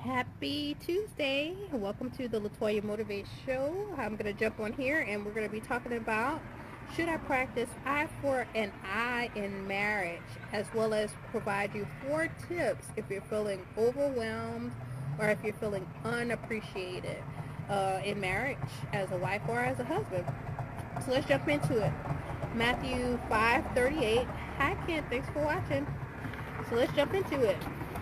Happy Tuesday. Welcome to the Latoya Motivate Show. I'm going to jump on here and we're going to be talking about should I practice eye for an eye in marriage, as well as provide you 4 tips if you're feeling overwhelmed or if you're feeling unappreciated in marriage as a wife or as a husband. So let's jump into it. Matthew 5:38. Hi Ken, thanks for watching. So let's jump into it.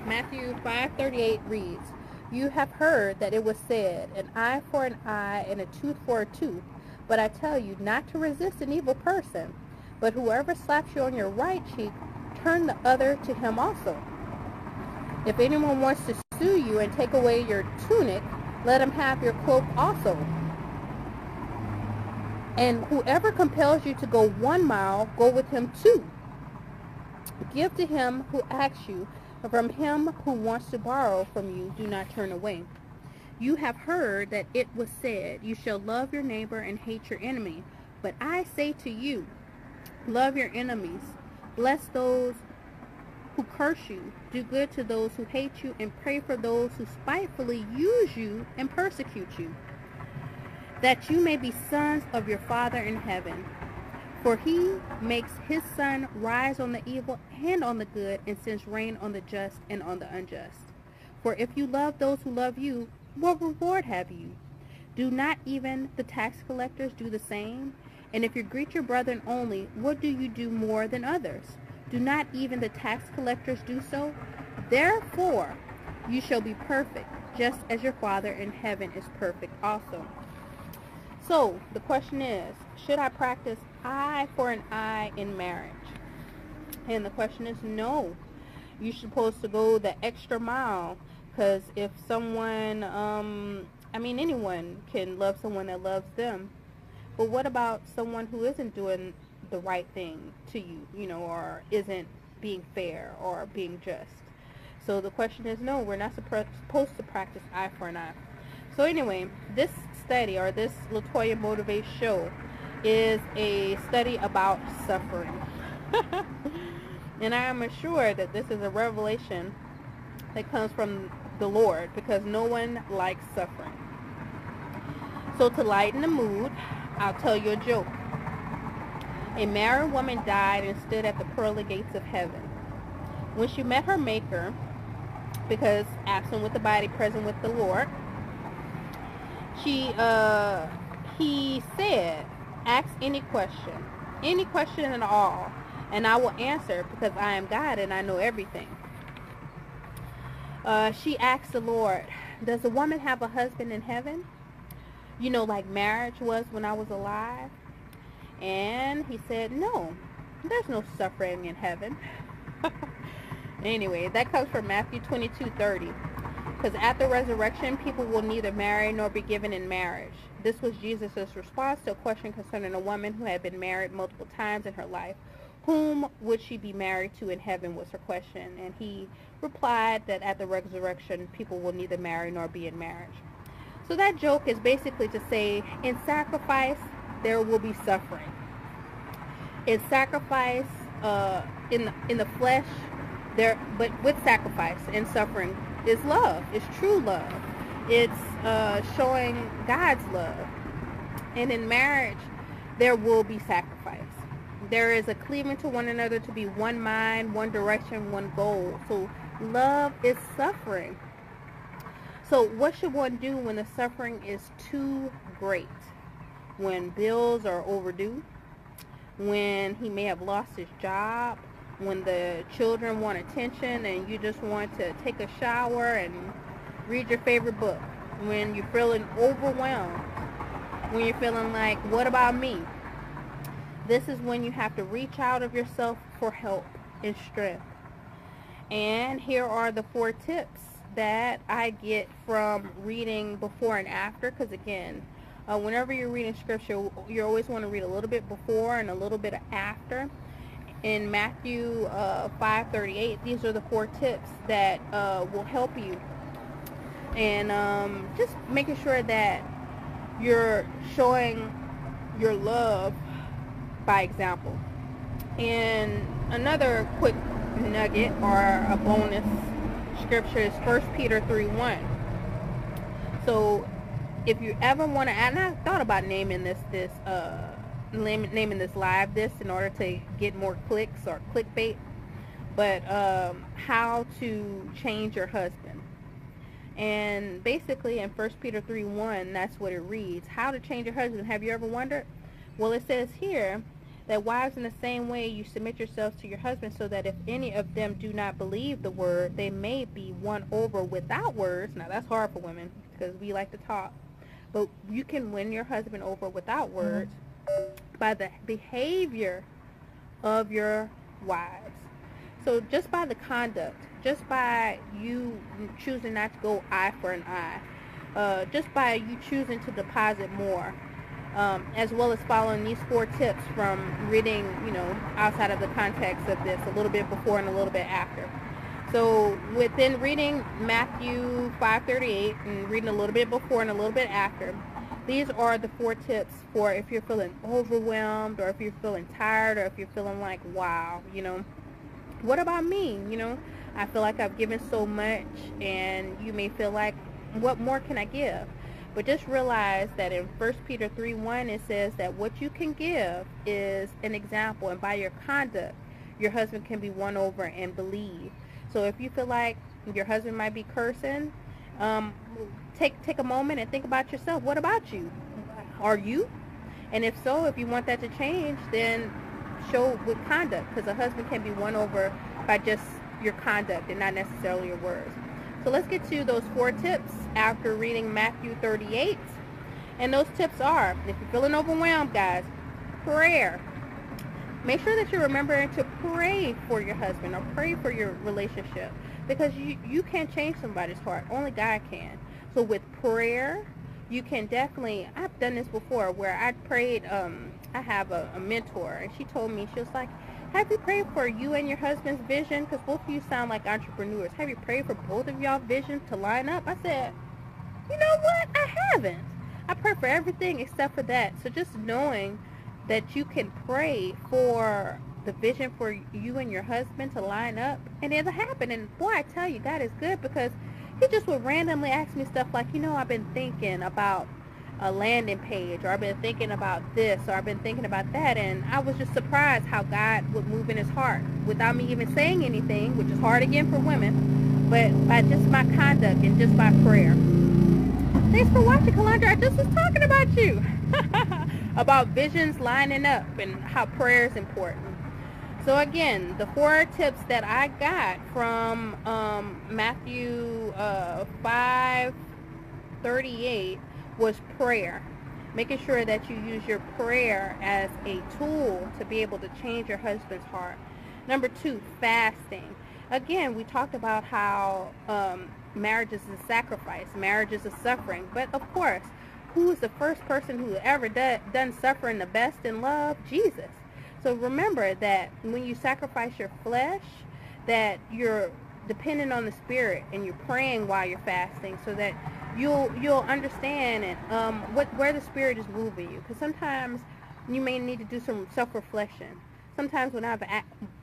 Matthew 5:38 reads, "You have heard that it was said, an eye for an eye and a tooth for a tooth. But I tell you not to resist an evil person. But whoever slaps you on your right cheek, turn the other to him also. If anyone wants to sue you and take away your tunic, let him have your cloak also. And whoever compels you to go 1 mile, go with him 2. Give to him who asks you, and from him who wants to borrow from you, do not turn away. You have heard that it was said, you shall love your neighbor and hate your enemy. But I say to you, love your enemies, bless those who curse you, do good to those who hate you, and pray for those who spitefully use you and persecute you, that you may be sons of your Father in heaven. For he makes his sun rise on the evil and on the good, and sends rain on the just and on the unjust. For if you love those who love you, what reward have you? Do not even the tax collectors do the same? And if you greet your brethren only, what do you do more than others? Do not even the tax collectors do so? Therefore you shall be perfect, just as your Father in heaven is perfect also." So the question is, should I practice eye for an eye in marriage? And the question is no. You're supposed to go the extra mile, because if someone, anyone can love someone that loves them. But what about someone who isn't doing the right thing to you, or isn't being fair or being just? So the question is no, we're not supposed to practice eye for an eye. So anyway, this study, or this Latoya Motivate show, is a study about suffering. And I am assured that this is a revelation that comes from the Lord, because no one likes suffering. So to lighten the mood, I'll tell you a joke. A married woman died and stood at the pearly gates of heaven. When she met her maker, because absent with the body, present with the Lord, he said, ask any question at all, and I will answer, because I am God and I know everything. She asked the Lord, does a woman have a husband in heaven? Like marriage was when I was alive? And he said, no, there's no suffering in heaven. Anyway, that comes from Matthew 22:30. Because at the resurrection, people will neither marry nor be given in marriage. This was Jesus' response to a question concerning a woman who had been married multiple times in her life. Whom would she be married to in heaven was her question. And he replied that at the resurrection, people will neither marry nor be in marriage. So that joke is basically to say, in sacrifice, there will be suffering. In sacrifice, in the flesh, but with sacrifice and suffering, is love. It's true love. It's showing God's love. And in marriage, there will be sacrifice. There is a cleaving to one another to be one mind, one direction, one goal. So love is suffering. So what should one do when the suffering is too great? When bills are overdue? When he may have lost his job? When the children want attention and you just want to take a shower and read your favorite book? When you're feeling overwhelmed? When you're feeling like, what about me? This is when you have to reach out of yourself for help and strength. And here are the 4 tips that I get from reading before and after, because again, whenever you're reading scripture, you always want to read a little bit before and a little bit after. In Matthew 5:38, these are the 4 tips that will help you. And just making sure that you're showing your love by example. And another quick nugget or a bonus scripture is 1 Peter 3:1. So if you ever want to, and I thought about naming naming this live this in order to get more clicks or clickbait, but how to change your husband. And basically in 1 Peter 3:1, that's what it reads. How to change your husband. Have you ever wondered? Well, it says here that wives, in the same way you submit yourselves to your husband, so that if any of them do not believe the word, they may be won over without words. Now that's hard for women because we like to talk. But you can win your husband over without words by the behavior of your wives. So just by the conduct, just by you choosing not to go eye for an eye, just by you choosing to deposit more, as well as following these 4 tips from reading, outside of the context of this, a little bit before and a little bit after. So within reading Matthew 5:38 and reading a little bit before and a little bit after, these are the 4 tips for if you're feeling overwhelmed, or if you're feeling tired, or if you're feeling like, wow, what about me? I feel like I've given so much, and you may feel like, what more can I give? But just realize that in 1 Peter 3:1, it says that what you can give is an example, and by your conduct, your husband can be won over and believe. So if you feel like your husband might be cursing, take a moment and think about yourself. What about you? Are you? And if so, if you want that to change, then show with conduct, because a husband can be won over by just your conduct and not necessarily your words. So let's get to those 4 tips after reading Matthew 38. And those tips are, if you're feeling overwhelmed, guys, prayer. Make sure that you're remembering to pray for your husband or pray for your relationship, because you can't change somebody's heart. Only God can. So with prayer, you can definitely, I've done this before where I prayed, I have a mentor, and she told me, she was like, have you prayed for you and your husband's vision? Because both of you sound like entrepreneurs. Have you prayed for both of y'all visions to line up? I said, you know what? I haven't. I pray for everything except for that. So just knowing that you can pray for the vision for you and your husband to line up, and it'll happen. And boy, I tell you, God is good, because he just would randomly ask me stuff like, I've been thinking about a landing page, or I've been thinking about this, or I've been thinking about that, and I was just surprised how God would move in his heart without me even saying anything, which is hard again for women, but by just my conduct and just by prayer. Thanks for watching, Calandra. I just was talking about you. About visions lining up and how prayer is important. So again, the 4 tips that I got from Matthew 5:38 was prayer. Making sure that you use your prayer as a tool to be able to change your husband's heart. Number 2, fasting. Again, we talked about how marriage is a sacrifice, marriage is a suffering. But of course, who is the first person who ever done suffering the best in love? Jesus. So remember that when you sacrifice your flesh, that you're dependent on the Spirit, and you're praying while you're fasting, so that you'll understand and where the Spirit is moving you. Because sometimes you may need to do some self-reflection. Sometimes when I've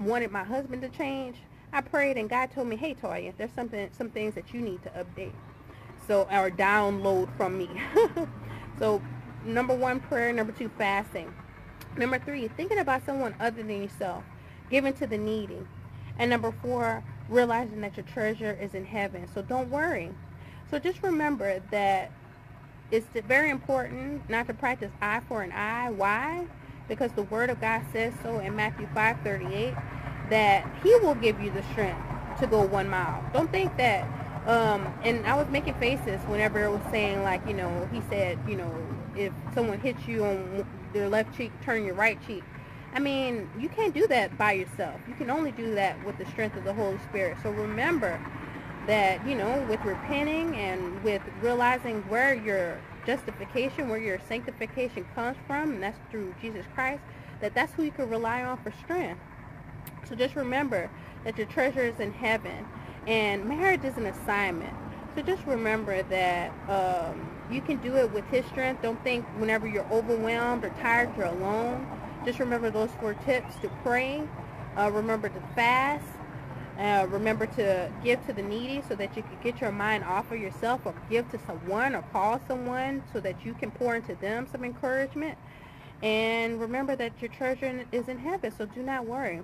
wanted my husband to change, I prayed and God told me, hey Toya, there's some things that you need to update, or download from me. So number 1, prayer. Number 2, fasting. Number 3, thinking about someone other than yourself, giving to the needy. And number 4, realizing that your treasure is in heaven. So don't worry. So just remember that it's very important not to practice eye for an eye. Why? Because the Word of God says so in Matthew 5:38, that he will give you the strength to go 1 mile. Don't think that, and I was making faces whenever it was saying, like, he said, if someone hits you on their left cheek, turn your right cheek. I mean, you can't do that by yourself. You can only do that with the strength of the Holy Spirit. So remember that, with repenting and with realizing where your justification, where your sanctification comes from, and that's through Jesus Christ, that's who you can rely on for strength. So just remember that your treasure is in heaven, and marriage is an assignment. So just remember that you can do it with his strength. Don't think whenever you're overwhelmed or tired, you're alone. Just remember those 4 tips: to pray, remember to fast, Remember to give to the needy so that you can get your mind off of yourself, or give to someone or call someone so that you can pour into them some encouragement. And remember that your treasure is in heaven, so do not worry.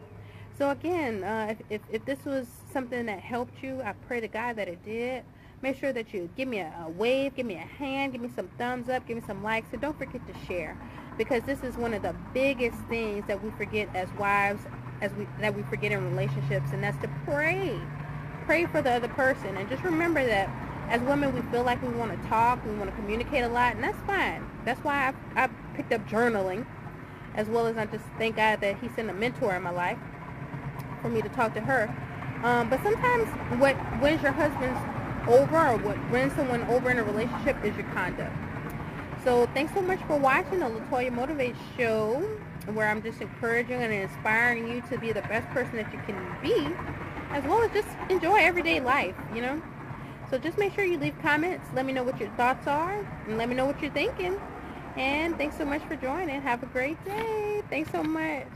So again, if this was something that helped you, I pray to God that it did. Make sure that you give me a wave, give me a hand, give me some thumbs up, give me some likes, and don't forget to share, because this is one of the biggest things that we forget as wives, that we forget in relationships, and that's to pray for the other person. And just remember that as women, we feel like we want to talk, we want to communicate a lot, and that's fine. That's why I picked up journaling, as well as I just thank God that He sent a mentor in my life for me to talk to her. But sometimes what wins your husband's over, or what wins someone over in a relationship, is your conduct. So thanks so much for watching the Latoya Motivate Show, where I'm just encouraging and inspiring you to be the best person that you can be, as well as just enjoy everyday life, you know. So just make sure you leave comments. Let me know what your thoughts are, and let me know what you're thinking. And thanks so much for joining. Have a great day. Thanks so much.